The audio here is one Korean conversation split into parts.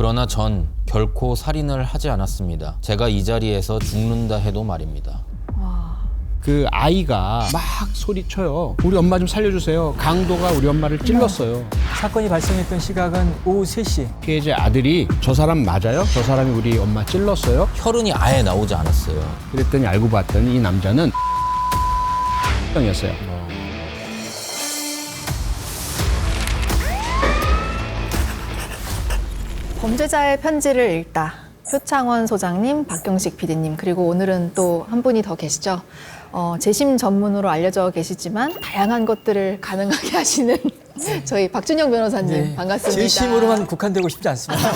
그러나 전 결코 살인을 하지 않았습니다. 제가 이 자리에서 죽는다 해도 말입니다. 그 아이가 막 소리쳐요. 우리 엄마 좀 살려주세요. 강도가 우리 엄마를 찔렀어요. 사건이 발생했던 시각은 오후 3시. 피해자 아들이 저 사람 맞아요? 저 사람이 우리 엄마 찔렀어요? 혈흔이 아예 나오지 않았어요. 그랬더니 알고 봤더니 이 남자는 이었어요. 범죄자의 편지를 읽다. 표창원 소장님, 박경식 PD님, 그리고 오늘은 또 한 분이 더 계시죠. 재심 전문으로 알려져 계시지만 다양한 것들을 가능하게 하시는 저희 박준영 변호사님 반갑습니다. 재심으로만 국한되고 싶지 않습니다.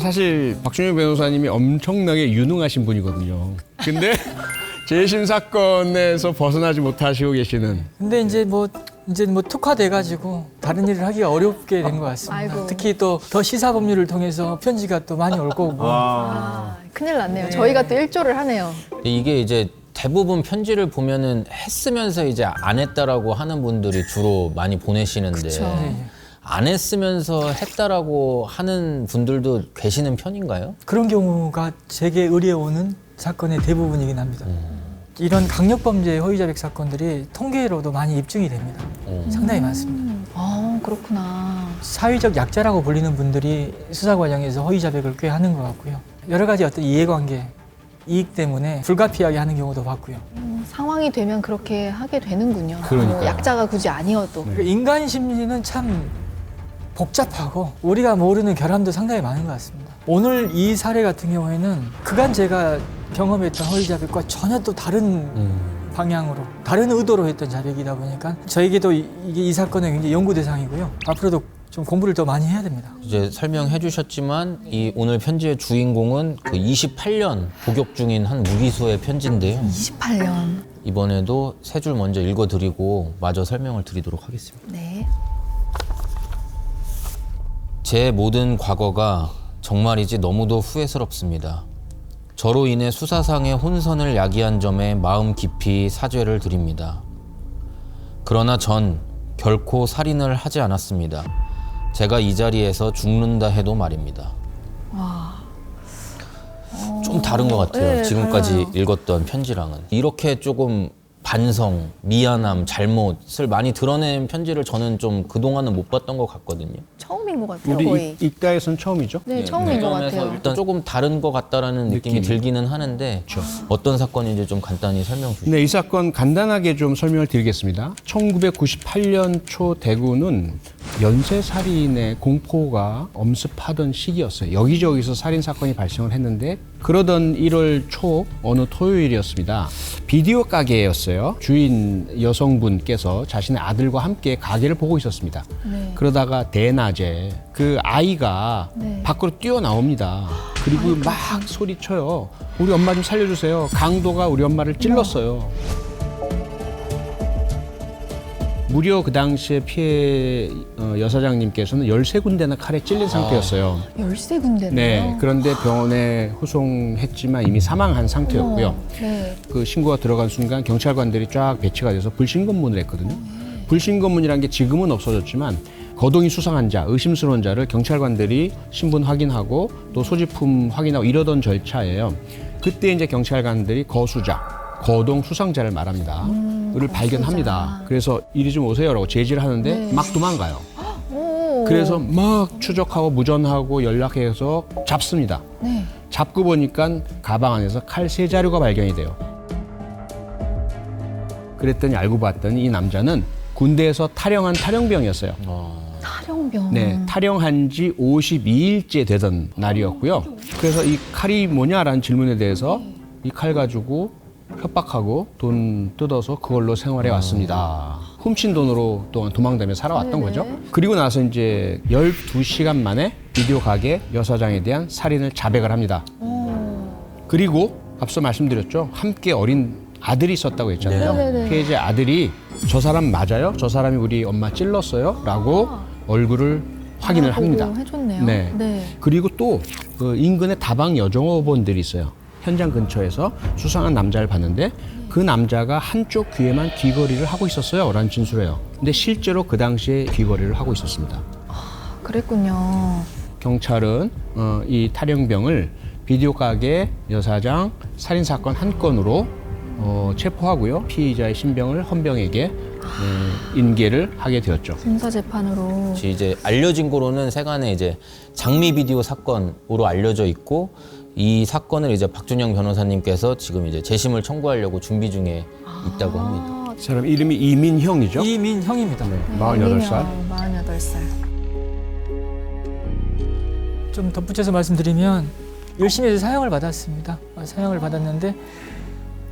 사실 박준영 변호사님이 엄청나게 유능하신 분이거든요. 근데 재심 사건에서 벗어나지 못하시고 계시는. 근데 이제 뭐 특화돼가지고 다른 일을 하기가 어렵게 된 것 같습니다. 아이고. 특히 또 더 시사 법률을 통해서 편지가 또 많이 올 거고. 큰일 났네요. 저희가 또 일조를 하네요. 이게 이제 대부분 편지를 보면은 했으면서 이제 안 했다라고 하는 분들이 주로 많이 보내시는데 그쵸. 안 했으면서 했다라고 하는 분들도 계시는 편인가요? 그런 경우가 제게 의뢰오는 사건의 대부분이긴 합니다. 이런 강력범죄 허위자백 사건들이 통계로도 많이 입증이 됩니다. 상당히 많습니다. 그렇구나. 사회적 약자라고 불리는 분들이 수사 과정에서 허위자백을 꽤 하는 것 같고요. 여러 가지 어떤 이해관계, 이익 때문에 불가피하게 하는 경우도 봤고요. 상황이 되면 그렇게 하게 되는군요. 그러니까요. 약자가 굳이 아니어도. 그러니까 인간 심리는 참 복잡하고 우리가 모르는 결함도 상당히 많은 것 같습니다. 오늘 이 사례 같은 경우에는 그간 제가 경험했던 허위자백과 전혀 또 다른 방향으로, 다른 의도로 했던 자백이다 보니까 저에게도 이 사건은 굉장히 연구 대상이고요. 앞으로도 좀 공부를 더 많이 해야 됩니다. 이제 설명해 주셨지만 이 오늘 편지의 주인공은 그 28년 복역 중인 한 무기수의 편지인데요. 28년. 이번에도 세 줄 먼저 읽어드리고 마저 설명을 드리도록 하겠습니다. 네. 제 모든 과거가 정말이지 너무도 후회스럽습니다. 저로 인해 수사상의 혼선을 야기한 점에 마음 깊이 사죄를 드립니다. 그러나 전 결코 살인을 하지 않았습니다. 제가 이 자리에서 죽는다 해도 말입니다. 좀 다른 것 같아요. 네, 지금까지 달라요. 읽었던 편지랑은. 이렇게 조금 반성, 미안함, 잘못을 많이 드러낸 편지를 저는 좀 그동안은 못 봤던 것 같거든요. 처음인 것 같아요, 우리 거의. 이과에서는 처음이죠. 네, 처음인 것 점에서 같아요. 일단 조금 다른 것 같다라는 느낌이 들기는 하는데 어떤 사건인지 좀 간단히 설명 주시죠. 네, 이 사건 간단하게 좀 설명을 드리겠습니다. 1998년 초 대구는 연쇄살인의 공포가 엄습하던 시기였어요. 여기저기서 살인사건이 발생을 했는데 그러던 1월 초 어느 토요일이었습니다. 비디오 가게였어요. 주인 여성분께서 자신의 아들과 함께 가게를 보고 있었습니다. 네. 그러다가 대낮에 그 아이가 네. 밖으로 뛰어나옵니다. 그리고 막 소리쳐요. 우리 엄마 좀 살려주세요. 강도가 우리 엄마를 찔렀어요. 무려 그 당시에 피해 여사장님께서는 13군데나 칼에 찔린 상태였어요. 13군데네요. 네, 그런데 병원에 후송했지만 이미 사망한 상태였고요. 네. 그 신고가 들어간 순간 경찰관들이 쫙 배치가 돼서 불신검문을 했거든요. 불신검문이라는 게 지금은 없어졌지만 거동이 수상한 자, 의심스러운 자를 경찰관들이 신분 확인하고 또 소지품 확인하고 이러던 절차예요. 그때 이제 경찰관들이 거수자, 거동 수상자를 말합니다. 를 발견합니다. 그래서 이리 좀 오세요라고 제지를 하는데 네. 막 도망가요. 오. 그래서 막 추적하고 무전하고 연락해서 잡습니다. 네. 잡고 보니까 가방 안에서 칼 3자루가 발견이 돼요. 그랬더니 알고 봤더니 이 남자는 군대에서 탈영한 탈영병이었어요. 탈영병. 네, 탈영한 지 52일째 되던 날이었고요. 그래서 이 칼이 뭐냐라는 질문에 대해서 이 칼 가지고 협박하고 돈 뜯어서 그걸로 생활해 왔습니다. 훔친 돈으로 또한 도망다니며 살아왔던 네네. 거죠. 그리고 나서 이제 12시간 만에 비디오 가게 여사장에 대한 살인을 자백을 합니다. 그리고 앞서 말씀드렸죠. 함께 어린 아들이 있었다고 했잖아요. 네네네. 피해자 아들이 저 사람 맞아요? 저 사람이 우리 엄마 찔렀어요? 라고 얼굴을 확인을 합니다. 보고 해줬네요. 네. 네. 그리고 또 그 인근에 다방 여종업원들이 있어요. 현장 근처에서 수상한 남자를 봤는데 그 남자가 한쪽 귀에만 귀걸이를 하고 있었어요. 라는 진술을 해요. 근데 실제로 그 당시에 귀걸이를 하고 있었습니다. 그랬군요. 경찰은 이 탈영병을 비디오 가게 여사장 살인 사건 한 건으로 체포하고요. 피의자의 신병을 헌병에게 인계를 하게 되었죠. 군사 재판으로. 이제 알려진 거로는 세간에 이제 장미 비디오 사건으로 알려져 있고 이 사건을 이제 박준영 변호사님께서 지금 이제 재심을 청구하려고 준비 중에 있다고 합니다. 이 사람 이름이 이민형이죠? 이민형입니다. 네, 48살. 48살. 좀 덧붙여서 말씀드리면 1심에서 사형을 받았습니다. 사형을 받았는데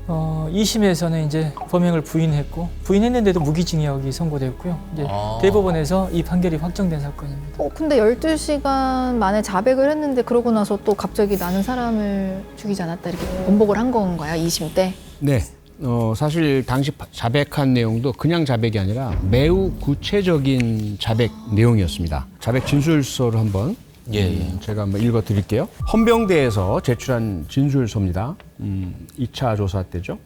2심에서는 이제 범행을 부인했는데도 무기징역이 선고됐고요. 이제 대법원에서 이 판결이 확정된 사건입니다. 근데 12시간 만에 자백을 했는데 그러고 나서 또 갑자기 나는 사람을 죽이지 않았다 이렇게 번복을 한 건가요? 2심 때? 네. 사실 당시 자백한 내용도 그냥 자백이 아니라 매우 구체적인 자백 내용이었습니다. 자백 진술서를 한번 제가 한번 읽어드릴게요. 헌병대에서 제출한 진술서입니다. 2차 조사 때죠.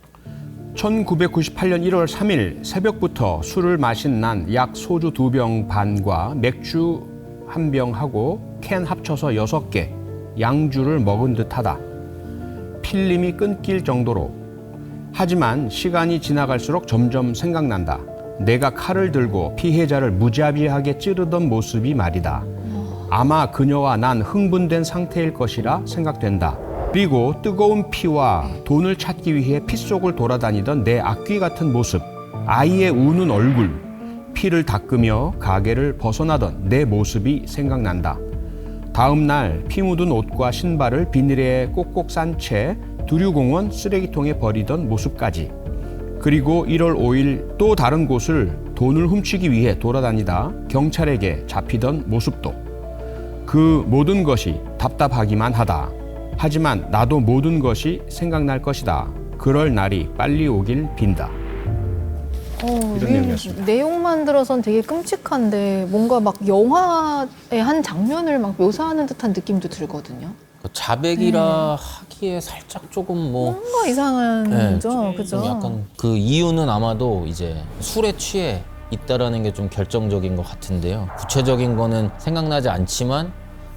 1998년 1월 3일 새벽부터 술을 마신 난 약 소주 2병 반과 맥주 1병하고 캔 합쳐서 6개 양주를 먹은 듯하다. 필름이 끊길 정도로. 하지만 시간이 지나갈수록 점점 생각난다. 내가 칼을 들고 피해자를 무자비하게 찌르던 모습이 말이다. 아마 그녀와 난 흥분된 상태일 것이라 생각된다. 그리고 뜨거운 피와 돈을 찾기 위해 피 속을 돌아다니던 내 악귀 같은 모습, 아이의 우는 얼굴, 피를 닦으며 가게를 벗어나던 내 모습이 생각난다. 다음 날 피 묻은 옷과 신발을 비닐에 꼭꼭 싼 채 두류공원 쓰레기통에 버리던 모습까지. 그리고 1월 5일 또 다른 곳을 돈을 훔치기 위해 돌아다니다 경찰에게 잡히던 모습도. 그 모든 것이 답답하기만 하다. 하지만 나도 모든 것이 생각날 것이다. 그럴 날이 빨리 오길 빈다. 이런 내용이었습니다. 내용만 들어선 되게 끔찍한데 뭔가 막 영화의 한 장면을 막 묘사하는 듯한 느낌도 들거든요. 자백이라 하기에 살짝 조금 뭔가 이상한죠, 그죠? 약간 그 이유는 아마도 이제 술에 취해 있다라는 게 좀 결정적인 것 같은데요. 구체적인 거는 생각나지 않지만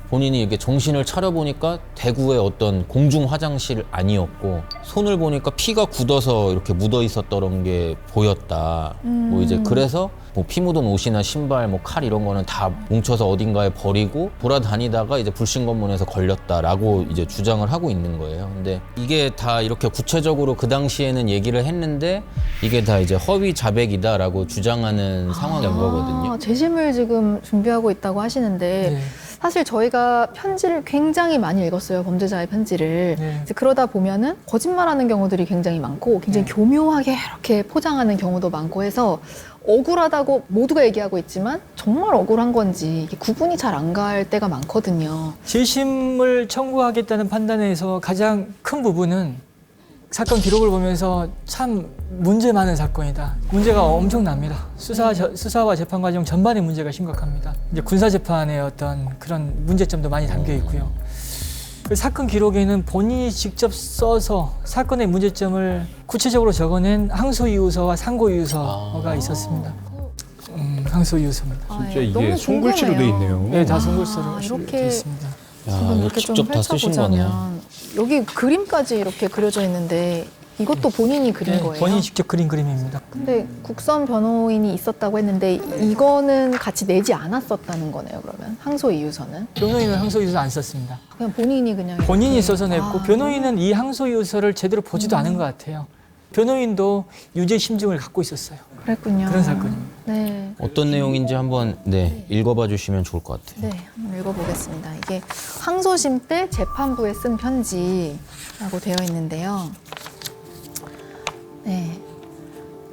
본인이 이렇게 정신을 차려보니까 대구의 어떤 공중 화장실 아니었고 손을 보니까 피가 굳어서 이렇게 묻어 있었던 게 보였다. 뭐 이제 그래서 뭐 피 묻은 옷이나 신발, 뭐 칼 이런 거는 다 뭉쳐서 어딘가에 버리고 돌아다니다가 이제 불신검문에서 걸렸다라고 이제 주장을 하고 있는 거예요. 근데 이게 다 이렇게 구체적으로 그 당시에는 얘기를 했는데 이게 다 이제 허위 자백이다라고 주장하는 상황인 거거든요. 재심을 지금 준비하고 있다고 하시는데 네. 사실 저희가 편지를 굉장히 많이 읽었어요. 범죄자의 편지를. 네. 이제 그러다 보면은 거짓말하는 경우들이 굉장히 많고 굉장히 교묘하게 이렇게 포장하는 경우도 많고 해서 억울하다고 모두가 얘기하고 있지만 정말 억울한 건지 이게 구분이 잘 안 갈 때가 많거든요. 재심을 청구하겠다는 판단에서 가장 큰 부분은 사건 기록을 보면서 참 문제 많은 사건이다. 문제가 엄청납니다. 수사와 재판 과정 전반의 문제가 심각합니다. 이제 군사 재판의 어떤 그런 문제점도 많이 담겨 있고요. 그 사건 기록에는 본인이 직접 써서 사건의 문제점을 구체적으로 적어낸 항소이유서와 상고이유서가 있었습니다. 항소이유서입니다. 진짜 이게 손글씨로 돼 있네요. 네, 다 손글씨로 이렇게 되어 있습니다. 지금 이렇게 직접 좀 다 쓰신 거네요. 펼쳐보자면 여기 그림까지 이렇게 그려져 있는데 이것도 본인이 그린 거예요? 본인이 직접 그린 그림입니다. 근데 국선 변호인이 있었다고 했는데 이거는 같이 내지 않았었다는 거네요, 그러면? 항소이유서는? 변호인은 항소이유서 안 썼습니다. 그냥 본인이 그냥 본인이 이렇게. 써서 냈고 변호인은 이 항소이유서를 제대로 보지도 않은 것 같아요. 변호인도 유죄 심증을 갖고 있었어요. 그랬군요. 그런 사건입니다. 네. 어떤 내용인지 한번 읽어봐 주시면 좋을 것 같아요. 네, 한번 읽어보겠습니다. 이게 항소심 때 재판부에 쓴 편지라고 되어 있는데요. 네.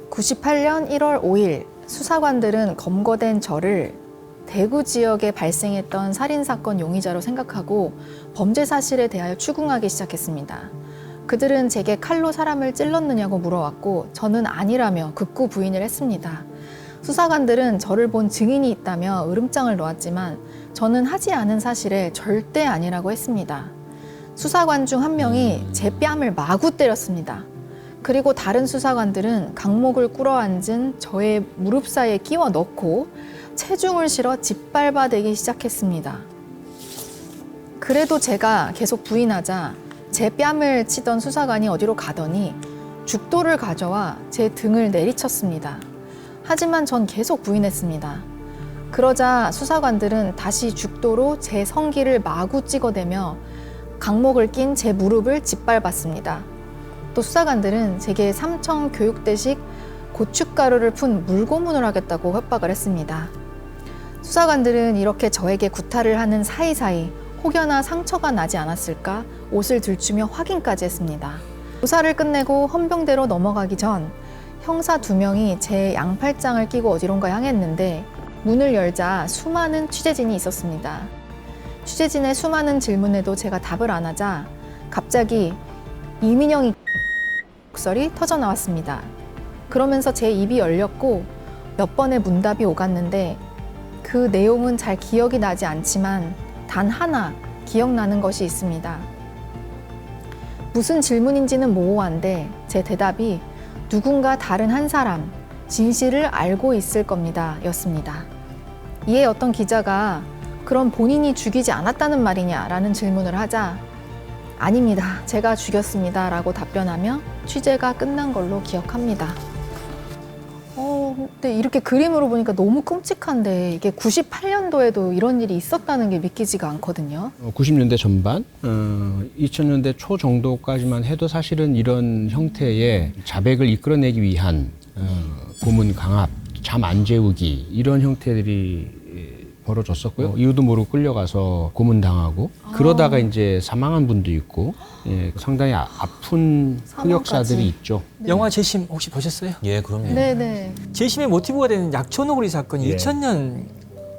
98년 1월 5일 수사관들은 검거된 저를 대구 지역에 발생했던 살인사건 용의자로 생각하고 범죄 사실에 대하여 추궁하기 시작했습니다. 그들은 제게 칼로 사람을 찔렀느냐고 물어왔고 저는 아니라며 극구 부인을 했습니다. 수사관들은 저를 본 증인이 있다며 으름장을 놓았지만 저는 하지 않은 사실에 절대 아니라고 했습니다. 수사관 중 한 명이 제 뺨을 마구 때렸습니다. 그리고 다른 수사관들은 강목을 꿇어앉은 저의 무릎 사이에 끼워 넣고 체중을 실어 짓밟아대기 시작했습니다. 그래도 제가 계속 부인하자 제 뺨을 치던 수사관이 어디로 가더니 죽도를 가져와 제 등을 내리쳤습니다. 하지만 전 계속 부인했습니다. 그러자 수사관들은 다시 죽도로 제 성기를 마구 찍어대며 강목을 낀 제 무릎을 짓밟았습니다. 또 수사관들은 제게 삼청 교육대식 고춧가루를 푼 물고문을 하겠다고 협박을 했습니다. 수사관들은 이렇게 저에게 구타를 하는 사이사이 혹여나 상처가 나지 않았을까 옷을 들추며 확인까지 했습니다. 조사를 끝내고 헌병대로 넘어가기 전 형사 2명이 제 양팔짱을 끼고 어디론가 향했는데 문을 열자 수많은 취재진이 있었습니다. 취재진의 수많은 질문에도 제가 답을 안 하자 갑자기 이민영이 목소리 터져 나왔습니다. 그러면서 제 입이 열렸고 몇 번의 문답이 오갔는데 그 내용은 잘 기억이 나지 않지만 단 하나 기억나는 것이 있습니다. 무슨 질문인지는 모호한데 제 대답이 누군가 다른 한 사람, 진실을 알고 있을 겁니다 였습니다. 이에 어떤 기자가 그럼 본인이 죽이지 않았다는 말이냐라는 질문을 하자 아닙니다. 제가 죽였습니다 라고 답변하며 취재가 끝난 걸로 기억합니다. 근데 이렇게 그림으로 보니까 너무 끔찍한데 이게 98년도에도 이런 일이 있었다는 게 믿기지가 않거든요. 90년대 전반, 2000년대 초 정도까지만 해도 사실은 이런 형태의 자백을 이끌어내기 위한 고문 강압, 잠 안 재우기 이런 형태들이 벌어졌었고요. 이유도 모르고 끌려가서 고문당하고 그러다가 이제 사망한 분도 있고 상당히 아픈 흑역사들이 있죠. 영화 재심 혹시 보셨어요? 예, 그럼요. 네네. 재심의 모티브가 되는 약초너구리 사건이 예. 2000년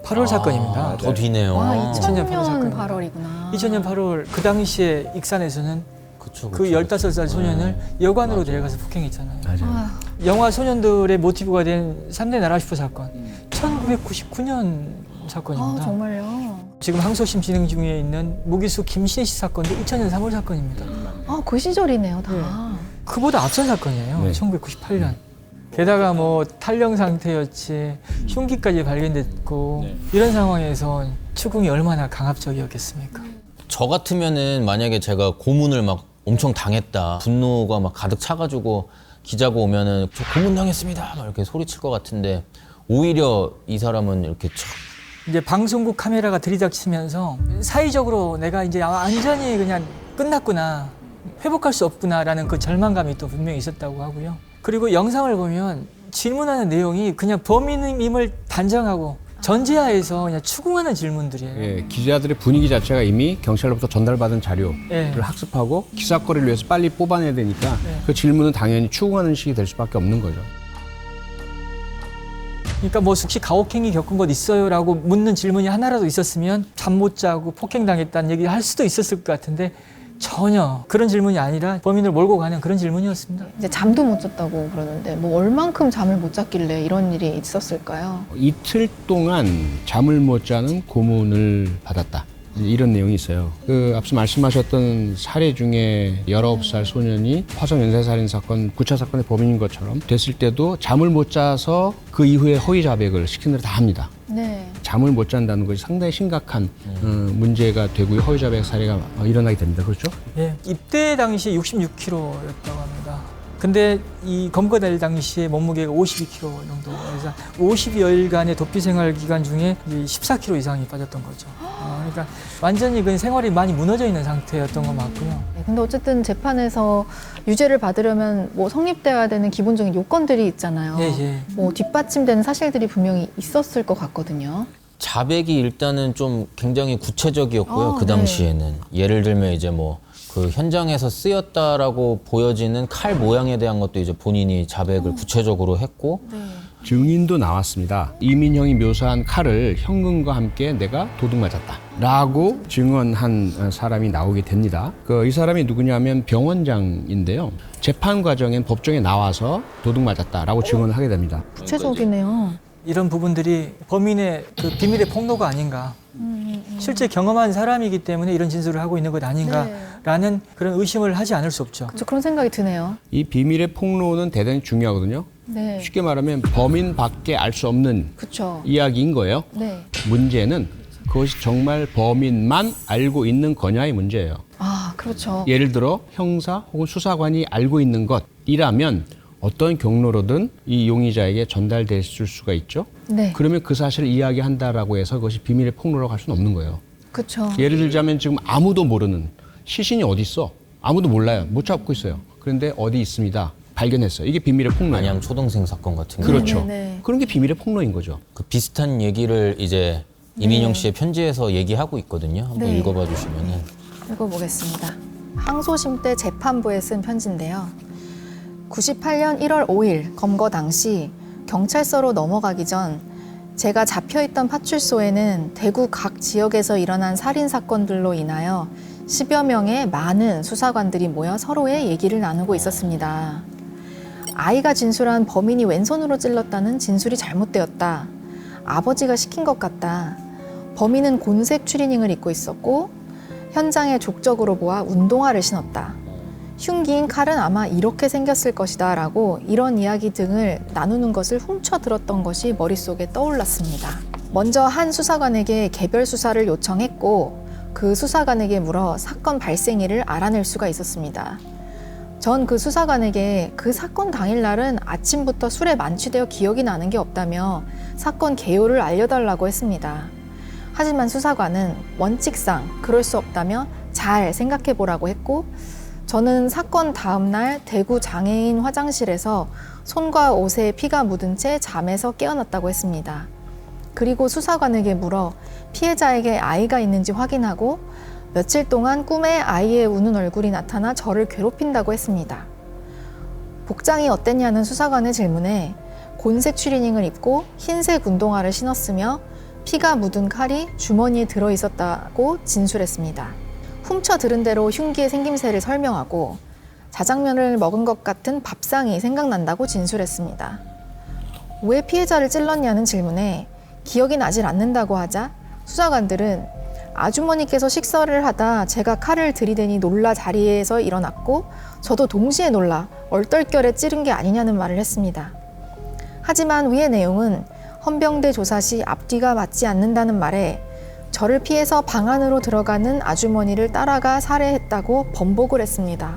8월 사건입니다. 더 뒤네요. 와, 2000년 2000년 바로 8월이구나. 2000년 8월 그 당시에 익산에서는 그쵸, 그 15살 소년을 여관으로 데려가서 폭행했잖아요. 맞아요. 영화 소년들의 모티브가 된 3대 나라슈퍼 사건 1999년 사건입니다. 정말요? 지금 항소심 진행 중에 있는 무기수 김신혜 씨 사건도 2000년 3월 사건입니다. 그 시절이네요, 다. 그보다 앞선 사건이에요. 네. 1998년. 게다가 뭐 탈령 상태였지 흉기까지 발견됐고 이런 상황에서 추궁이 얼마나 강압적이었겠습니까? 저 같으면은 만약에 제가 고문을 막 엄청 당했다, 분노가 막 가득 차가지고 기자가 오면은 저 고문 당했습니다 막 이렇게 소리칠 것 같은데 오히려 이 사람은 이렇게 촥 이제 방송국 카메라가 들이닥치면서 사회적으로 내가 이제 완전히 그냥 끝났구나, 회복할 수 없구나라는 그 절망감이 또 분명히 있었다고 하고요. 그리고 영상을 보면 질문하는 내용이 그냥 범인임을 단정하고 전제하에서 그냥 추궁하는 질문들이에요. 예, 기자들의 분위기 자체가 이미 경찰로부터 전달받은 자료를 예. 학습하고 기사거리를 위해서 빨리 뽑아내야 되니까 네. 그 질문은 당연히 추궁하는 식이 될 수밖에 없는 거죠. 그러니까 뭐 혹시 가혹행위 겪은 것 있어요라고 묻는 질문이 하나라도 있었으면 잠 못 자고 폭행당했다는 얘기 할 수도 있었을 것 같은데 전혀 그런 질문이 아니라 범인을 몰고 가는 그런 질문이었습니다. 이제 잠도 못 잤다고 그러는데 뭐 얼만큼 잠을 못 잤길래 이런 일이 있었을까요? 이틀 동안 잠을 못 자는 고문을 받았다. 이런 내용이 있어요. 그 앞서 말씀하셨던 사례 중에 19살 소년이 화성 연쇄살인 사건, 9차 사건의 범인인 것처럼 됐을 때도 잠을 못 자서 그 이후에 허위 자백을 시킨 대로 다 합니다. 네. 잠을 못 잔다는 것이 상당히 심각한 문제가 되고요. 허위 자백 사례가 일어나게 됩니다. 그렇죠? 예, 입대 당시 66kg였다고 합니다. 근데 이 검거될 당시에 몸무게가 52kg 정도. 그래서 50여일간의 도피 생활 기간 중에 14kg 이상이 빠졌던 거죠. 그러니까 완전히 그 생활이 많이 무너져 있는 상태였던 건 맞고요. 네, 근데 어쨌든 재판에서 유죄를 받으려면 뭐 성립돼야 되는 기본적인 요건들이 있잖아요. 예, 예. 뭐 뒷받침되는 사실들이 분명히 있었을 것 같거든요. 자백이 일단은 좀 굉장히 구체적이었고요. 그 네. 당시에는 예를 들면 이제 뭐 그 현장에서 쓰였다라고 보여지는 칼 모양에 대한 것도 이제 본인이 자백을 구체적으로 했고 증인도 나왔습니다. 이민형이 묘사한 칼을 현금과 함께 내가 도둑 맞았다라고 증언한 사람이 나오게 됩니다. 이 사람이 누구냐면 병원장인데요. 재판 과정엔 법정에 나와서 도둑 맞았다라고 증언을 하게 됩니다. 구체적이네요. 이런 부분들이 범인의 그 비밀의 폭로가 아닌가. 실제 경험한 사람이기 때문에 이런 진술을 하고 있는 것 아닌가라는 그런 의심을 하지 않을 수 없죠. 그렇죠. 그런 생각이 드네요. 이 비밀의 폭로는 대단히 중요하거든요. 네. 쉽게 말하면 범인밖에 알 수 없는 그렇죠. 이야기인 거예요. 네. 문제는 그것이 정말 범인만 알고 있는 거냐의 문제예요. 아, 그렇죠. 예를 들어 형사 혹은 수사관이 알고 있는 것이라면 어떤 경로로든 이 용의자에게 전달됐을 수가 있죠. 네. 그러면 그 사실을 이야기한다라고 해서 그것이 비밀의 폭로라고 할 수는 없는 거예요. 그렇죠. 예를 들자면 지금 아무도 모르는 시신이 어디 있어? 아무도 몰라요. 못 잡고 있어요. 그런데 어디 있습니다. 발견했어요. 이게 비밀의 폭로예요. 마냥 초등생 사건 같은 거. 그렇죠. 네네네. 그런 게 비밀의 폭로인 거죠. 그 비슷한 얘기를 이제 이민영 씨의 편지에서 얘기하고 있거든요. 한번 네. 읽어봐 주시면은. 읽어보겠습니다. 항소심 때 재판부에 쓴 편지인데요. 98년 1월 5일 검거 당시 경찰서로 넘어가기 전 제가 잡혀있던 파출소에는 대구 각 지역에서 일어난 살인 사건들로 인하여 10여 명의 많은 수사관들이 모여 서로의 얘기를 나누고 있었습니다. 아이가 진술한 범인이 왼손으로 찔렀다는 진술이 잘못되었다. 아버지가 시킨 것 같다. 범인은 곤색 추리닝을 입고 있었고 현장에 족적으로 보아 운동화를 신었다. 흉기인 칼은 아마 이렇게 생겼을 것이다 라고 이런 이야기 등을 나누는 것을 훔쳐 들었던 것이 머릿속에 떠올랐습니다. 먼저 한 수사관에게 개별 수사를 요청했고 그 수사관에게 물어 사건 발생일을 알아낼 수가 있었습니다. 전 그 수사관에게 그 사건 당일날은 아침부터 술에 만취되어 기억이 나는 게 없다며 사건 개요를 알려달라고 했습니다. 하지만 수사관은 원칙상 그럴 수 없다며 잘 생각해보라고 했고 저는 사건 다음날 대구 장애인 화장실에서 손과 옷에 피가 묻은 채 잠에서 깨어났다고 했습니다. 그리고 수사관에게 물어 피해자에게 아이가 있는지 확인하고 며칠 동안 꿈에 아이의 우는 얼굴이 나타나 저를 괴롭힌다고 했습니다. 복장이 어땠냐는 수사관의 질문에 곤색 추리닝을 입고 흰색 운동화를 신었으며 피가 묻은 칼이 주머니에 들어있었다고 진술했습니다. 훔쳐 들은 대로 흉기의 생김새를 설명하고 자장면을 먹은 것 같은 밥상이 생각난다고 진술했습니다. 왜 피해자를 찔렀냐는 질문에 기억이 나질 않는다고 하자 수사관들은 아주머니께서 식사를 하다 제가 칼을 들이대니 놀라 자리에서 일어났고 저도 동시에 놀라 얼떨결에 찌른 게 아니냐는 말을 했습니다. 하지만 위의 내용은 헌병대 조사 시 앞뒤가 맞지 않는다는 말에 저를 피해서 방 안으로 들어가는 아주머니를 따라가 살해했다고 번복을 했습니다.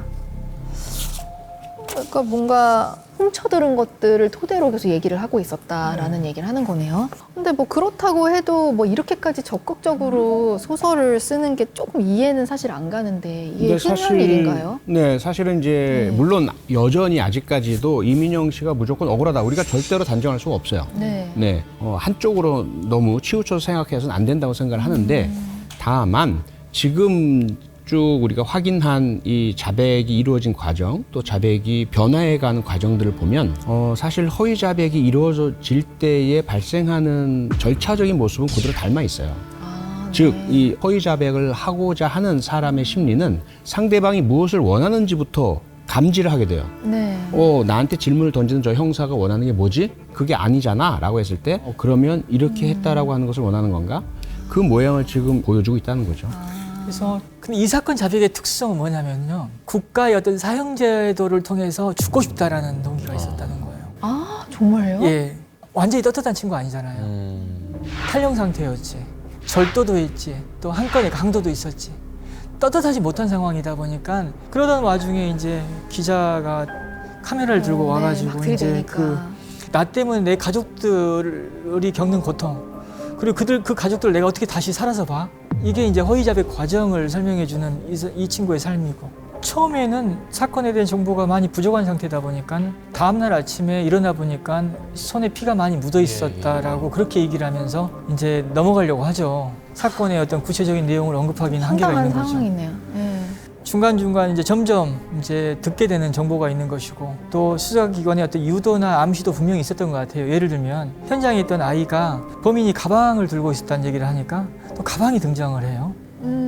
그러니까 뭔가 훔쳐들은 것들을 토대로 계속 얘기를 하고 있었다라는 얘기를 하는 거네요. 근데 뭐 그렇다고 해도 뭐 이렇게까지 적극적으로 소설을 쓰는 게 조금 이해는 사실 안 가는데 이게 흔한 일인가요? 네, 사실은 이제 물론 여전히 아직까지도 이민영 씨가 무조건 억울하다. 우리가 절대로 단정할 수가 없어요. 네. 네, 한쪽으로 너무 치우쳐서 생각해서는 안 된다고 생각을 하는데 다만 지금 쭉 우리가 확인한 이 자백이 이루어진 과정 또 자백이 변화해가는 과정들을 보면 사실 허위 자백이 이루어질 때에 발생하는 절차적인 모습은 그대로 닮아 있어요. 즉, 이 허위 자백을 하고자 하는 사람의 심리는 상대방이 무엇을 원하는지부터 감지를 하게 돼요. 네. 나한테 질문을 던지는 저 형사가 원하는 게 뭐지? 그게 아니잖아 라고 했을 때 그러면 이렇게 했다라고 하는 것을 원하는 건가? 그 모양을 지금 보여주고 있다는 거죠. 그래서 근데 이 사건 자백의 특성은 뭐냐면요. 국가의 어떤 사형제도를 통해서 죽고 싶다라는 동기가 있었다는 거예요. 아, 정말요? 예. 완전히 떳떳한 친구 아니잖아요. 탈영 상태였지. 절도도 했지. 또 한 건의 강도도 있었지. 떳떳하지 못한 상황이다 보니까 그러던 와중에 이제 기자가 카메라를 들고 네, 와가지고 막 이제 들이대니까. 나 때문에 내 가족들이 겪는 고통 그리고 그 가족들 내가 어떻게 다시 살아서 봐? 이게 이제 허위자백 과정을 설명해주는 이 친구의 삶이고 처음에는 사건에 대한 정보가 많이 부족한 상태다 보니까 다음날 아침에 일어나 보니까 손에 피가 많이 묻어 있었다라고 그렇게 얘기를 하면서 이제 넘어가려고 하죠. 사건의 어떤 구체적인 내용을 언급하기는 한계가 있는 거죠. 상황이네요. 네. 중간중간 이제 점점 이제 듣게 되는 정보가 있는 것이고 또 수사기관의 어떤 유도나 암시도 분명히 있었던 것 같아요. 예를 들면 현장에 있던 아이가 범인이 가방을 들고 있었다는 얘기를 하니까 또 가방이 등장을 해요.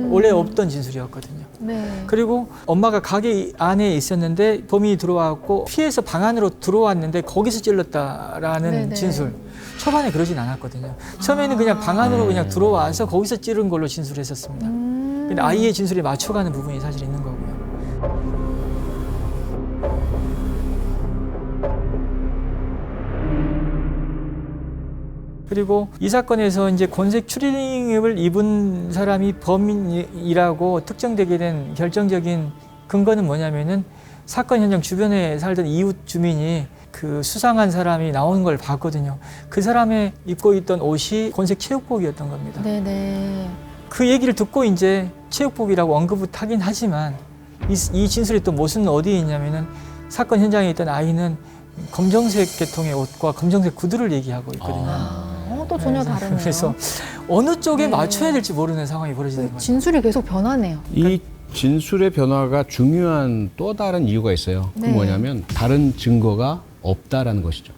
원래 없던 진술이었거든요. 네. 그리고 엄마가 가게 안에 있었는데 범인이 들어왔고 피해서 방 안으로 들어왔는데 거기서 찔렀다라는 네네. 진술. 초반에 그러진 않았거든요. 처음에는 그냥 방 안으로 그냥 들어와서 거기서 찌른 걸로 진술했었습니다. 근데 아이의 진술에 맞춰가는 부분이 사실 있는 거고요. 그리고 이 사건에서 이제 곤색 추리닝을 성폭행을 입은 사람이 범인이라고 특정되게 된 결정적인 근거는 뭐냐면은 사건 현장 주변에 살던 이웃 주민이 그 수상한 사람이 나오는 걸 봤거든요. 그 사람의 입고 있던 옷이 곤색 체육복이었던 겁니다. 네네. 그 얘기를 듣고 이제 체육복이라고 언급을 하긴 하지만 이 진술이 또 무슨 어디에 있냐면은 사건 현장에 있던 아이는 검정색 계통의 옷과 검정색 구두를 얘기하고 있거든요. 또 전혀 다르네요. 그래서 어느 쪽에 네. 맞춰야 될지 모르는 상황이 벌어지는 거예요. 진술이 계속 변하네요. 이 진술의 변화가 중요한 또 다른 이유가 있어요. 네. 그 뭐냐면 다른 증거가 없다라는 것이죠.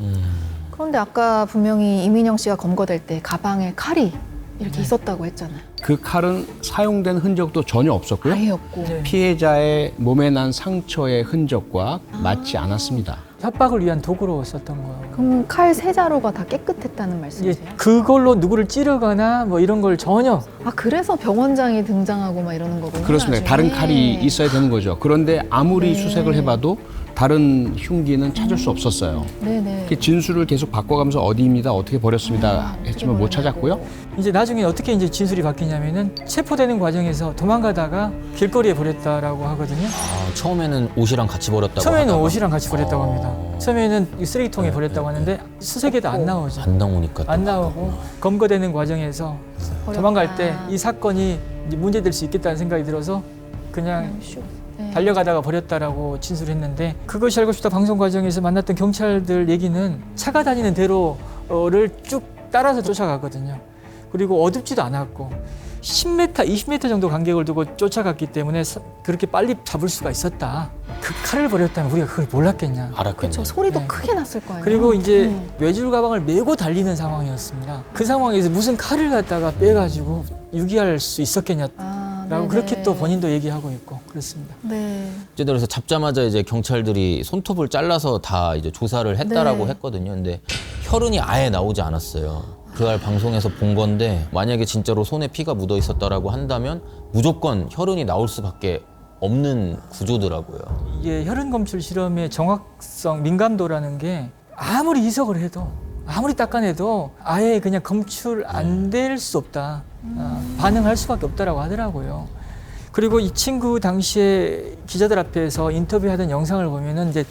그런데 아까 분명히 이민영 씨가 검거될 때 가방에 칼이 이렇게 있었다고 했잖아요. 그 칼은 사용된 흔적도 전혀 없었고요. 아예 없고. 네. 피해자의 몸에 난 상처의 흔적과 맞지 않았습니다. 협박을 위한 도구로 썼던 거예요. 그럼 칼 세 자루가 다 깨끗했다는 이제 말씀이세요? 그걸로 누구를 찌르거나 뭐 이런 걸 전혀 아 그래서 병원장이 등장하고 막 이러는 거군요. 그렇습니다. 나중에. 다른 칼이 있어야 되는 거죠. 그런데 아무리 네. 수색을 해봐도 다른 흉기는 찾을 수 없었어요. 네네. 이렇게 진술을 계속 바꿔가면서 어디입니다, 어떻게 버렸습니다 했지만 못 어떻게 찾았고요. 이제 나중에 어떻게 이제 진술이 바뀌냐면은 체포되는 과정에서 도망가다가 길거리에 버렸다라고 하거든요. 아, 처음에는 옷이랑 같이 버렸다고 처음에는 하다가 옷이랑 같이 버렸다고 합니다. 처음에는 이 쓰레기통에 네, 버렸다고 네, 하는데 수색에도 안 나오죠. 안 나오니까 또 안 나오고 검거되는 과정에서 버렸다. 도망갈 때 이 사건이 이제 문제될 수 있겠다는 생각이 들어서 그냥 슉. 네. 달려가다가 버렸다라고 진술했는데 그것이 알고 싶다 방송 과정에서 만났던 경찰들 얘기는 차가 다니는 대로를 쭉 따라서 쫓아가거든요. 그리고 어둡지도 않았고 10m, 20m 정도 간격을 두고 쫓아갔기 때문에 그렇게 빨리 잡을 수가 있었다. 그 칼을 버렸다면 우리가 그걸 몰랐겠냐. 알았겠네. 그렇죠. 소리도 네. 크게 났을 거 아니에요. 그리고 이제 네. 외줄 가방을 메고 달리는 상황이었습니다. 그 상황에서 무슨 칼을 갖다가 빼가지고 유기할 수 있었겠냐라고 아, 네네. 그렇게 또 본인도 얘기하고 있고 그렇습니다. 네. 어쨌든 그래서 잡자마자 이제 경찰들이 손톱을 잘라서 다 이제 조사를 했다라고 네. 했거든요. 근데 혈흔이 아예 나오지 않았어요. 그날 방송에서 본 건데 만약에 진짜로 손에 피가 묻어 있었다라고 한다면 무조건 혈흔이 나올 수밖에 없는 구조더라고요. 이게 혈흔 검출 실험의 정확성, 민감도라는 게 아무리 이석을 해도 아무리 닦아내도 아예 그냥 검출 안 될 수 없다. 반응할 수밖에 없다라고 하더라고요. 그리고 이 친구 당시에 기자들 앞에서 인터뷰하던 영상을 보면은 이제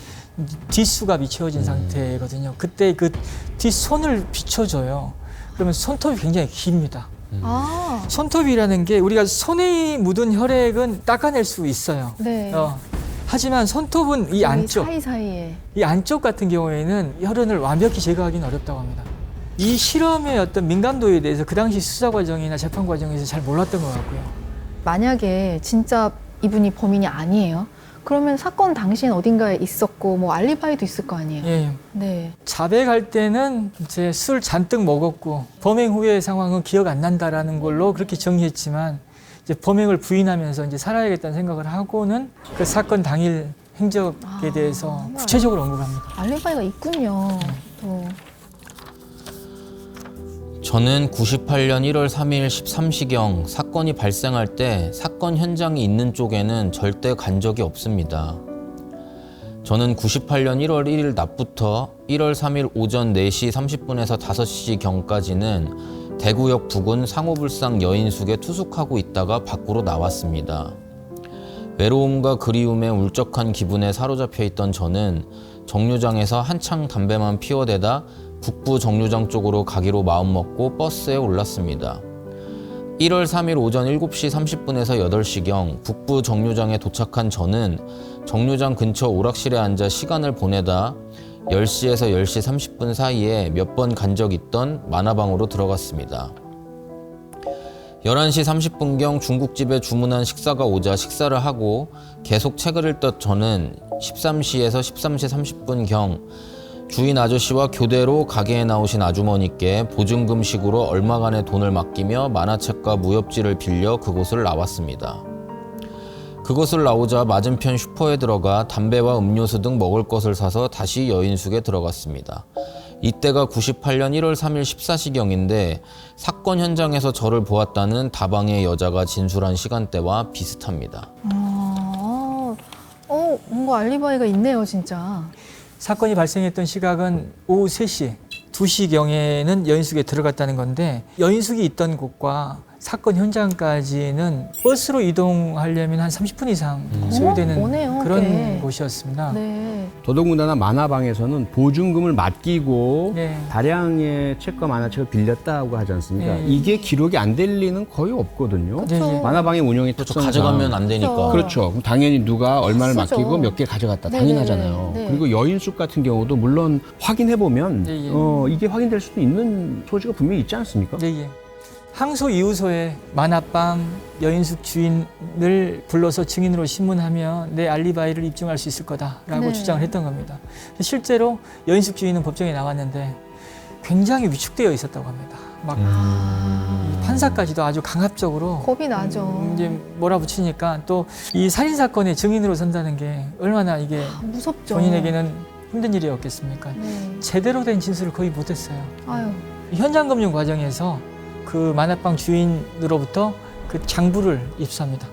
뒷수가 비춰진 상태거든요. 그때 그 뒷손을 비춰줘요. 그러면 손톱이 굉장히 깁니다. 아, 손톱이라는 게 우리가 손에 묻은 혈액은 닦아낼 수 있어요. 네. 하지만 손톱은 이 안쪽, 사이사이에. 이 안쪽 같은 경우에는 혈흔을 완벽히 제거하기는 어렵다고 합니다. 이 실험의 어떤 민감도에 대해서 그 당시 수사 과정이나 재판 과정에서 잘 몰랐던 것 같고요. 만약에 진짜 이분이 범인이 아니에요. 그러면 사건 당시엔 어딘가에 있었고 뭐 알리바이도 있을 거 아니에요. 예. 네. 자백할 때는 이제 술 잔뜩 먹었고 범행 후의 상황은 기억 안 난다라는 걸로 그렇게 정리했지만 이제 범행을 부인하면서 이제 살아야겠다는 생각을 하고는 그 사건 당일 행적에 대해서 구체적으로 언급합니다. 알리바이가 있군요. 또. 저는 98년 1월 3일 13시경 사건이 발생할 때 사건 현장이 있는 쪽에는 절대 간 적이 없습니다. 저는 98년 1월 1일 낮부터 1월 3일 오전 4시 30분에서 5시경까지는 대구역 부근 상호불상 여인숙에 투숙하고 있다가 밖으로 나왔습니다. 외로움과 그리움에 울적한 기분에 사로잡혀 있던 저는 정류장에서 한창 담배만 피워대다 북부 정류장 쪽으로 가기로 마음먹고 버스에 올랐습니다. 1월 3일 오전 7시 30분에서 8시경 북부 정류장에 도착한 저는 정류장 근처 오락실에 앉아 시간을 보내다 10시에서 10시 30분 사이에 몇 번 간 적 있던 만화방으로 들어갔습니다. 11시 30분경 중국집에 주문한 식사가 오자 식사를 하고 계속 책을 읽던 저는 13시에서 13시 30분경 주인 아저씨와 교대로 가게에 나오신 아주머니께 보증금식으로 얼마간의 돈을 맡기며 만화책과 무협지를 빌려 그곳을 나왔습니다. 그곳을 나오자 맞은편 슈퍼에 들어가 담배와 음료수 등 먹을 것을 사서 다시 여인숙에 들어갔습니다. 이때가 98년 1월 3일 14시경인데 사건 현장에서 저를 보았다는 다방의 여자가 진술한 시간대와 비슷합니다. 뭔가 알리바이가 있네요, 진짜. 사건이 발생했던 시각은 오후 3시, 2시경에는 여인숙에 들어갔다는 건데 여인숙이 있던 곳과 사건 현장까지는 버스로 이동하려면 한 30분 이상 소요되는 머네요, 그런 꽤. 곳이었습니다. 네. 더더군다나 만화방에서는 보증금을 맡기고 네. 다량의 책과 만화책을 빌렸다고 하지 않습니까? 네. 이게 기록이 안 될 리는 거의 없거든요. 네, 네. 만화방의 운영의 그렇죠. 특성상 가져가면 안 되니까. 그렇죠. 그럼 당연히 누가 얼마를 쓰죠. 맡기고 몇 개 가져갔다. 네, 당연하잖아요. 네, 네. 그리고 여인숙 같은 경우도 물론 확인해 보면 네, 예. 이게 확인될 수도 있는 소지가 분명히 있지 않습니까? 네, 예. 항소 이후소에 만화방 여인숙 주인을 불러서 증인으로 신문하면 내 알리바이를 입증할 수 있을 거다라고 네. 주장을 했던 겁니다. 실제로 여인숙 주인은 법정에 나왔는데 굉장히 위축되어 있었다고 합니다. 막 판사까지도 아주 강압적으로 겁이 나죠. 이제 몰아붙이니까 또 이 살인 사건의 증인으로 선다는 게 얼마나 이게 무섭죠. 본인에게는 힘든 일이었겠습니까? 네. 제대로 된 진술을 거의 못했어요. 아유. 현장 검증 과정에서 그 만화방 주인으로부터 그 장부를 입수합니다.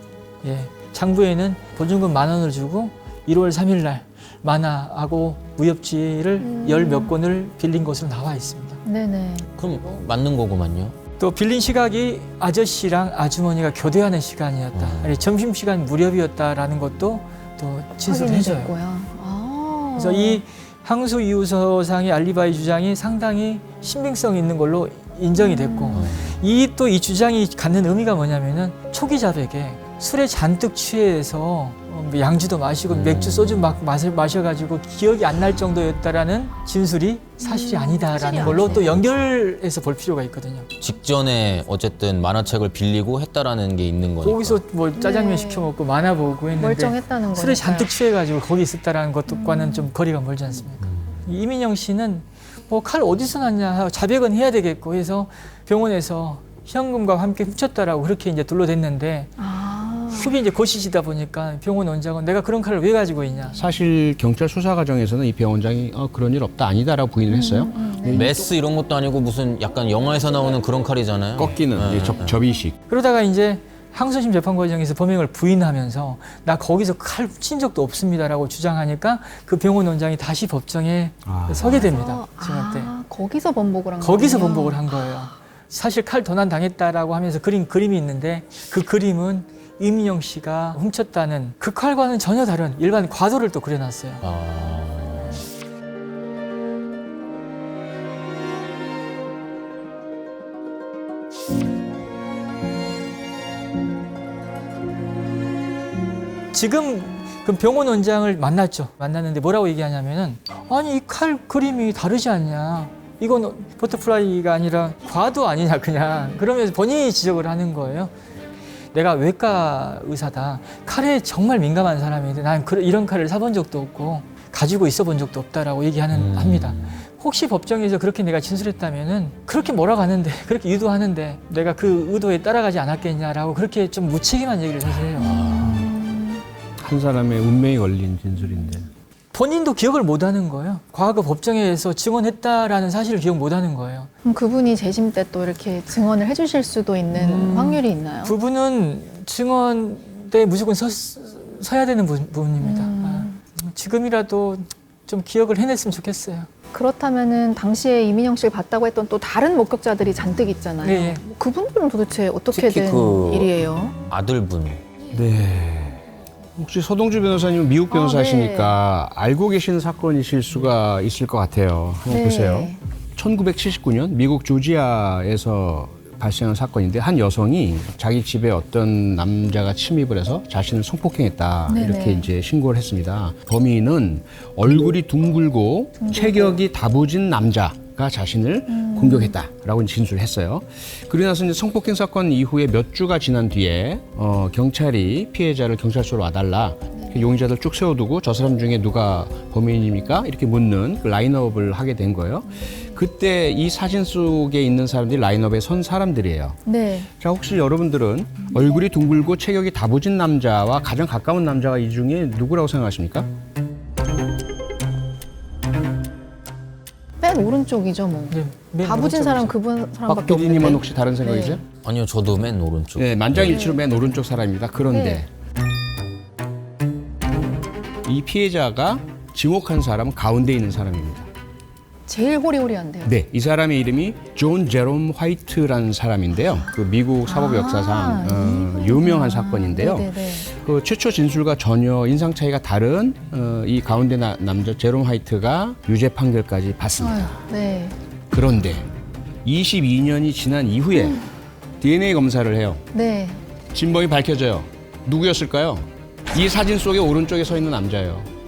예, 장부에는 보증금 10,000원을 주고 1월 3일 날 만화하고 무협지를 10몇 권을 빌린 것으로 나와 있습니다. 네네. 그럼 맞는 거구만요. 또 빌린 시각이 아저씨랑 아주머니가 교대하는 시간이었다. 아니, 점심시간 무렵이었다라는 것도 또 진술을 확인이 해줘요. 됐고요. 아. 그래서 이 항소 이후소상의 알리바이 주장이 상당히 신빙성 있는 걸로 인정이 됐고 이 또 이 주장이 갖는 의미가 뭐냐면은 초기 자백에 술에 잔뜩 취해서 양주도 마시고 맥주 소주 막 마셔가지고 기억이 안 날 정도였다라는 진술이 사실이 아니다라는 사실이 걸로 아니네요. 또 연결해서 볼 필요가 있거든요. 직전에 어쨌든 만화책을 빌리고 했다라는 게 있는 거니까. 거기서 뭐 짜장면 네. 시켜 먹고 만화 보고 했는데 멀쩡했다는 거니까. 술에 잔뜩 취해가지고 거기 있었다라는 것과는 좀 거리가 멀지 않습니까? 이 이민영 씨는 뭐 칼 어디서 났냐 하고 자백은 해야 되겠고 해서 병원에서 현금과 함께 훔쳤다라고 그렇게 이제 둘러댔는데 아. 후비 이제 고시시다 보니까 병원 원장은 내가 그런 칼을 왜 가지고 있냐. 사실 경찰 수사 과정에서는 이 병원장이 그런 일 없다 아니다라고 부인을 했어요. 네. 메스 이런 것도 아니고 무슨 약간 영화에서 나오는 그런 칼이잖아요. 꺾이는 이제 접이식. 그러다가 이제 항소심 재판 과정에서 범행을 부인하면서 나 거기서 칼 훔친 적도 없습니다라고 주장하니까 그 병원 원장이 다시 법정에 서게 됩니다. 증언 때. 거기서 번복을 한 거기서 거군요. 번복을 한 거예요. 사실 칼 도난 당했다라고 하면서 그린 그림이 있는데 그 그림은 이민영 씨가 훔쳤다는 그 칼과는 전혀 다른 일반 과도를 또 그려놨어요. 지금 그 병원 원장을 만났죠. 만났는데 뭐라고 얘기하냐면은 아니 이 칼 그림이 다르지 않냐. 이건 버터플라이가 아니라 과도 아니냐 그냥. 그러면서 본인이 지적을 하는 거예요. 내가 외과 의사다. 칼에 정말 민감한 사람인데 난 이런 칼을 사본 적도 없고 가지고 있어 본 적도 없다라고 합니다. 혹시 법정에서 그렇게 내가 진술했다면은 그렇게 몰아가는데 그렇게 유도하는데 내가 그 의도에 따라가지 않았겠냐라고 그렇게 좀 무책임한 얘기를 사실 해요. 한 사람의 운명이 걸린 진술인데. 본인도 기억을 못하는 거예요. 과거 법정에서 증언했다라는 사실을 기억 못하는 거예요. 그럼 그분이 재심 때 또 이렇게 증언을 해주실 수도 있는 확률이 있나요? 부부는 증언 때 무조건 서야 되는 부분입니다. 지금이라도 좀 기억을 해냈으면 좋겠어요. 그렇다면은 당시에 이민영 씨를 봤다고 했던 또 다른 목격자들이 잔뜩 있잖아요. 네. 그분들은 도대체 어떻게 특히 된 그 일이에요? 아들분. 네. 혹시 서동주 변호사님은 미국 변호사시니까 알고 계시는 사건이실 수가 있을 것 같아요. 한번 보세요. 1979년 미국 조지아에서 발생한 사건인데 한 여성이 자기 집에 어떤 남자가 침입을 해서 자신을 성폭행했다 네네. 이렇게 이제 신고를 했습니다. 범인은 얼굴이 둥글고 체격이 다부진 남자가 자신을 공격했다라고 진술을 했어요. 그러고 나서 이제 성폭행 사건 이후에 몇 주가 지난 뒤에 경찰이 피해자를 경찰서로 와달라. 용의자들 쭉 세워두고 저 사람 중에 누가 범인입니까? 이렇게 묻는 그 라인업을 하게 된 거예요. 그때 이 사진 속에 있는 사람들이 라인업에 선 사람들이에요. 네. 자, 혹시 여러분들은 얼굴이 둥글고 체격이 다부진 남자와 가장 가까운 남자가 이 중에 누구라고 생각하십니까? 맨 오른쪽이죠, 뭐. 네, 맨 다부진 사람 오른쪽이죠. 그분 박 사람밖에 PD님은 없는데. 혹시 다른 생각이세요? 네. 아니요, 저도 맨 오른쪽. 네, 만장일치로 맨 오른쪽 사람입니다. 그런데 이 피해자가 지목한 사람은 가운데 있는 사람입니다. 제일 호리호리한데요. 네, 이 사람의 이름이 존 제롬 화이트라는 사람인데요. 그 미국 사법 역사상 유명한 사건인데요. 네네네. 그 최초 진술과 전혀 인상 차이가 다른 이 가운데 남자 제롬 화이트가 유죄 판결까지 받습니다. 아유, 네. 그런데 22년이 지난 이후에 DNA 검사를 해요. 네. 진범이 밝혀져요. 누구였을까요? 이 사진 속에 오른쪽에 서 있는 남자예요.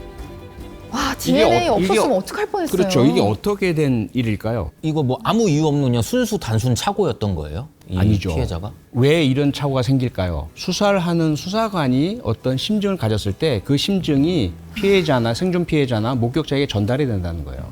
와, DNA 이게 없었으면 어떡할 뻔했어요. 그렇죠. 이게 어떻게 된 일일까요? 이거 뭐 아무 이유 없는 그냥 순수 단순 착오였던 거예요? 이 아니죠. 피해자가? 왜 이런 착오가 생길까요? 수사를 하는 수사관이 어떤 심증을 가졌을 때 그 심증이 피해자나 생존 피해자나 목격자에게 전달이 된다는 거예요.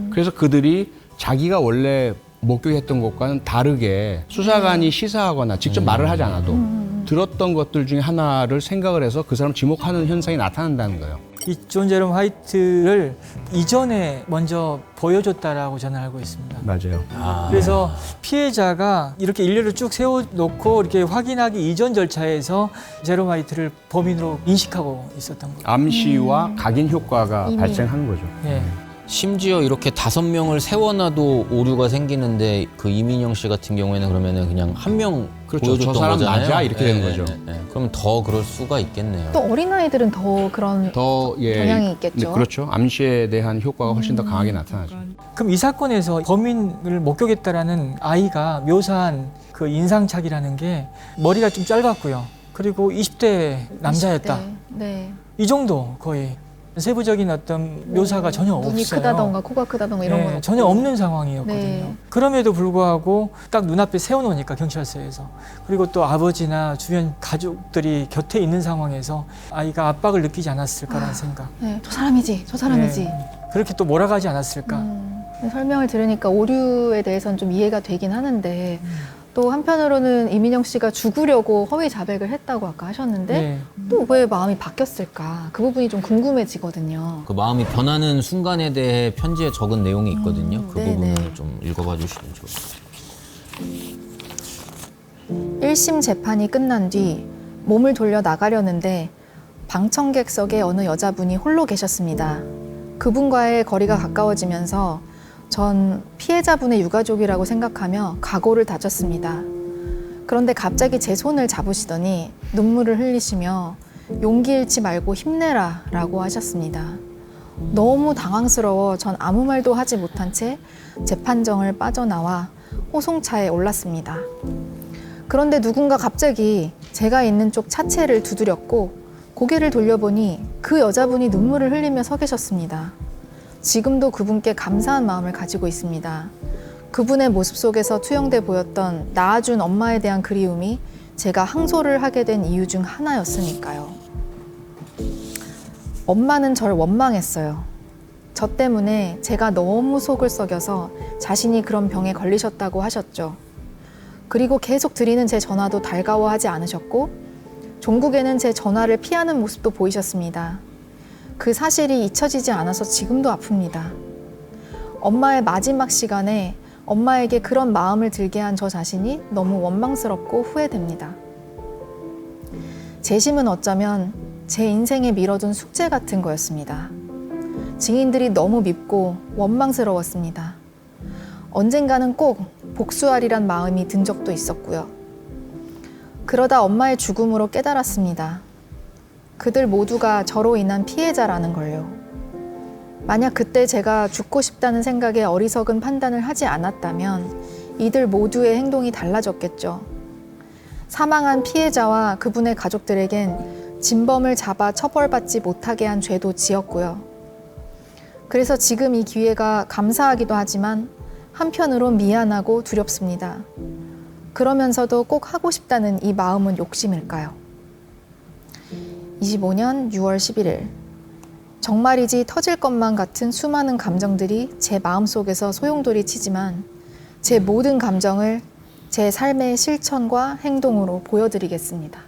그래서 그들이 자기가 원래 목격했던 것과는 다르게 수사관이 시사하거나 직접 말을 하지 않아도 들었던 것들 중에 하나를 생각을 해서 그 사람 지목하는 현상이 나타난다는 거예요. 이 존 제롬 화이트를 이전에 먼저 보여줬다라고 저는 알고 있습니다. 맞아요. 그래서 피해자가 이렇게 일례를 쭉 세워놓고 이렇게 확인하기 이전 절차에서 제롬 화이트를 범인으로 인식하고 있었던 거죠. 암시와 각인 효과가 이미. 발생하는 거죠. 네. 심지어 이렇게 5명을 세워놔도 오류가 생기는데 그 이민영 씨 같은 경우에는 그러면은 그냥 한 명 그렇죠. 보여줬던 저 사람 거잖아요. 맞아? 이렇게 되는 거죠. 그럼 더 그럴 수가 있겠네요. 또 어린아이들은 더 그런 더 경향이 있겠죠. 네, 그렇죠. 암시에 대한 효과가 훨씬 더 강하게 나타나죠. 그럼 이 사건에서 범인을 목격했다라는 아이가 묘사한 그 인상착이라는 게 머리가 좀 짧았고요. 그리고 20대 남자였다. 20대. 네. 이 정도 거의 세부적인 어떤 묘사가 전혀 눈이 없어요. 크다던가 코가 크다던가 이런 네, 건 없고. 전혀 없는 상황이었거든요. 네. 그럼에도 불구하고 딱 눈앞에 세워놓으니까 경찰서에서 그리고 또 아버지나 주변 가족들이 곁에 있는 상황에서 아이가 압박을 느끼지 않았을까라는 생각. 네, 저 사람이지, 저 사람이지. 네. 그렇게 또 몰아가지 않았을까. 근데 설명을 들으니까 오류에 대해서는 좀 이해가 되긴 하는데 또 한편으로는 이민영 씨가 죽으려고 허위 자백을 했다고 아까 하셨는데 네. 또 왜 마음이 바뀌었을까? 그 부분이 좀 궁금해지거든요. 그 마음이 변하는 순간에 대해 편지에 적은 내용이 있거든요. 그 네네. 부분을 좀 읽어봐 주시면 좋을 것 같아요. 1심 재판이 끝난 뒤 몸을 돌려 나가려는데 방청객석에 어느 여자분이 홀로 계셨습니다. 그분과의 거리가 가까워지면서 전 피해자분의 유가족이라고 생각하며 각오를 다졌습니다. 그런데 갑자기 제 손을 잡으시더니 눈물을 흘리시며 용기 잃지 말고 힘내라 라고 하셨습니다. 너무 당황스러워 전 아무 말도 하지 못한 채 재판정을 빠져나와 호송차에 올랐습니다. 그런데 누군가 갑자기 제가 있는 쪽 차체를 두드렸고 고개를 돌려보니 그 여자분이 눈물을 흘리며 서 계셨습니다. 지금도 그분께 감사한 마음을 가지고 있습니다. 그분의 모습 속에서 투영돼 보였던 낳아준 엄마에 대한 그리움이 제가 항소를 하게 된 이유 중 하나였으니까요. 엄마는 절 원망했어요. 저 때문에 제가 너무 속을 썩여서 자신이 그런 병에 걸리셨다고 하셨죠. 그리고 계속 드리는 제 전화도 달가워하지 않으셨고 종국에는 제 전화를 피하는 모습도 보이셨습니다. 그 사실이 잊혀지지 않아서 지금도 아픕니다. 엄마의 마지막 시간에 엄마에게 그런 마음을 들게 한 저 자신이 너무 원망스럽고 후회됩니다. 재심은 어쩌면 제 인생에 미뤄둔 숙제 같은 거였습니다. 증인들이 너무 밉고 원망스러웠습니다. 언젠가는 꼭 복수하리란 마음이 든 적도 있었고요. 그러다 엄마의 죽음으로 깨달았습니다. 그들 모두가 저로 인한 피해자라는 걸요. 만약 그때 제가 죽고 싶다는 생각에 어리석은 판단을 하지 않았다면 이들 모두의 행동이 달라졌겠죠. 사망한 피해자와 그분의 가족들에겐 진범을 잡아 처벌받지 못하게 한 죄도 지었고요. 그래서 지금 이 기회가 감사하기도 하지만 한편으론 미안하고 두렵습니다. 그러면서도 꼭 하고 싶다는 이 마음은 욕심일까요? 25년 6월 11일 정말이지 터질 것만 같은 수많은 감정들이 제 마음속에서 소용돌이 치지만 제 모든 감정을 제 삶의 실천과 행동으로 보여드리겠습니다.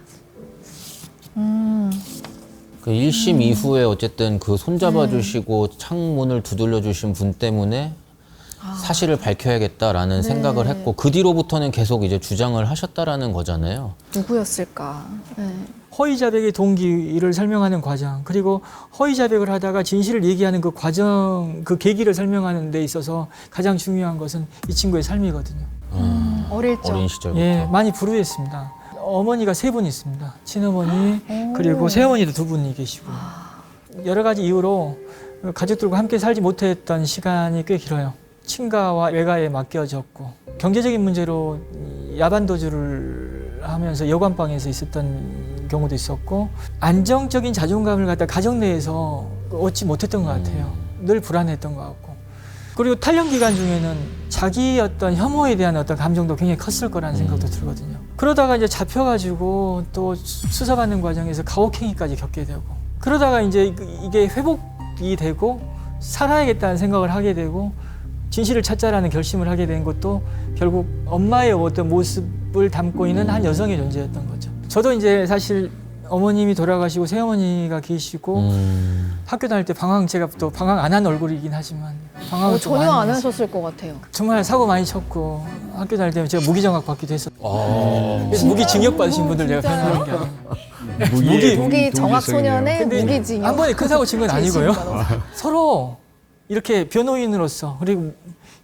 그 1심 이후에 어쨌든 그 손잡아 주시고 창문을 두들려 주신 분 때문에 사실을 밝혀야겠다라는 생각을 했고 그 뒤로부터는 계속 이제 주장을 하셨다라는 거잖아요. 누구였을까? 네. 허위 자백의 동기를 설명하는 과정, 그리고 허위 자백을 하다가 진실을 얘기하는 그 과정, 그 계기를 설명하는 데 있어서 가장 중요한 것은 이 친구의 삶이거든요. 어릴 적. 어린 시절부터. 예, 많이 불우했습니다. 어머니가 3분 있습니다. 친어머니, 그리고 새어머니도 2분이 계시고. 여러 가지 이유로 가족들과 함께 살지 못했던 시간이 꽤 길어요. 친가와 외가에 맡겨졌고, 경제적인 문제로 야반도주를 하면서 여관방에서 있었던 경우도 있었고, 안정적인 자존감을 갖다 가정 내에서 얻지 못했던 것 같아요. 늘 불안했던 것 같고. 그리고 탈영 기간 중에는 자기 어떤 혐오에 대한 어떤 감정도 굉장히 컸을 거라는 생각도 들거든요. 그러다가 이제 잡혀가지고 또 수사받는 과정에서 가혹행위까지 겪게 되고, 그러다가 이제 이게 회복이 되고 살아야겠다는 생각을 하게 되고 진실을 찾자라는 결심을 하게 된 것도 결국 엄마의 어떤 모습을 담고 있는 한 여성의 존재였던 거죠. 저도 이제 사실 어머님이 돌아가시고 새어머니가 계시고 학교 다닐 때 제가 또 방황 안 한 얼굴이긴 하지만 방황을 좀 전혀 많이 안 했어요. 하셨을 것 같아요. 정말 사고 많이 쳤고 학교 다닐 때 제가 무기정학 받기도 했었고 그래서 무기징역 받으신 분들 제가 편애하는 게 아니에요. 무기 정학 소년의 근데 무기징역. 한 번에 큰 사고 친 건 아니고요. 서로 이렇게 변호인으로서 그리고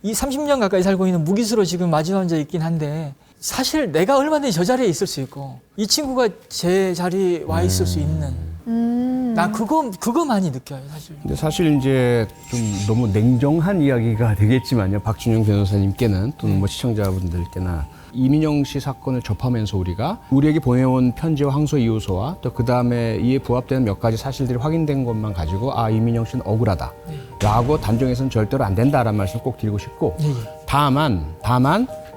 이 30년 가까이 살고 있는 무기수로 지금 마주 앉아 있긴 한데 사실 내가 얼마든지 저 자리에 있을 수 있고 이 친구가 제 자리에 와 있을 수 있는 나 그거 많이 느껴요 사실. 근데 사실 이제 좀 너무 냉정한 이야기가 되겠지만요. 박준영 변호사님께는 또는 뭐 시청자분들께나 이민영 씨 사건을 접하면서 우리에게 보내온 편지와 항소 이유서와 또 그 다음에 이에 부합되는 몇 가지 사실들이 확인된 것만 가지고 아 이민영 씨는 억울하다라고 단정해서는 절대로 안 된다라는 말씀을 꼭 드리고 싶고 다만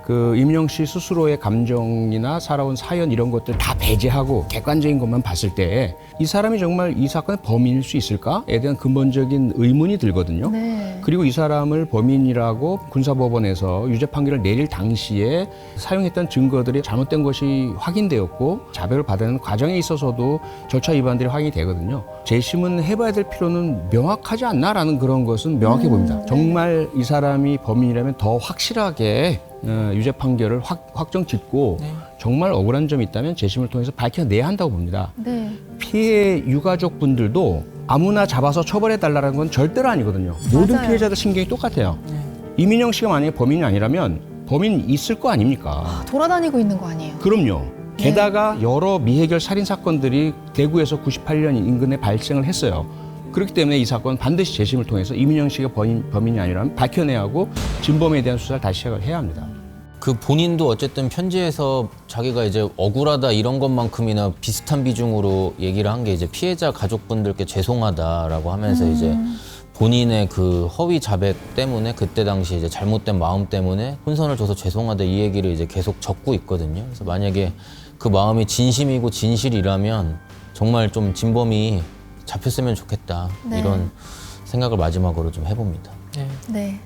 그 이민영 씨 스스로의 감정이나 살아온 사연 이런 것들 다 배제하고 객관적인 것만 봤을 때 이 사람이 정말 이 사건의 범인일 수 있을까에 대한 근본적인 의문이 들거든요. 네. 그리고 이 사람을 범인이라고 군사법원에서 유죄 판결을 내릴 당시에 사용했던 증거들이 잘못된 것이 확인되었고 자백을 받아내는 과정에 있어서도 절차 위반들이 확인이 되거든요. 재심은 해봐야 될 필요는 명확하지 않나라는 그런 것은 명확해 보입니다. 정말 이 사람이 범인이라면 더 확실하게 유죄 판결을 확정 짓고 정말 억울한 점이 있다면 재심을 통해서 밝혀내야 한다고 봅니다. 네. 피해 유가족 분들도 아무나 잡아서 처벌해달라는 건 절대로 아니거든요. 모든 맞아요. 피해자들 신경이 똑같아요. 이민영 씨가 만약에 범인이 아니라면 범인 있을 거 아닙니까? 돌아다니고 있는 거 아니에요? 그럼요. 게다가 여러 미해결 살인 사건들이 대구에서 98년 인근에 발생을 했어요. 그렇기 때문에 이 사건 반드시 재심을 통해서 이민영 씨가 범인이 아니라면 밝혀내야 하고 진범에 대한 수사를 다시 시작을 해야 합니다. 그 본인도 어쨌든 편지에서 자기가 이제 억울하다 이런 것만큼이나 비슷한 비중으로 얘기를 한 게 이제 피해자 가족분들께 죄송하다라고 하면서 이제 본인의 그 허위 자백 때문에 그때 당시 이제 잘못된 마음 때문에 혼선을 줘서 죄송하다 이 얘기를 이제 계속 적고 있거든요. 그래서 만약에 그 마음이 진심이고 진실이라면 정말 좀 진범이 잡혔으면 좋겠다 네. 이런 생각을 마지막으로 좀 해봅니다. 네. 네.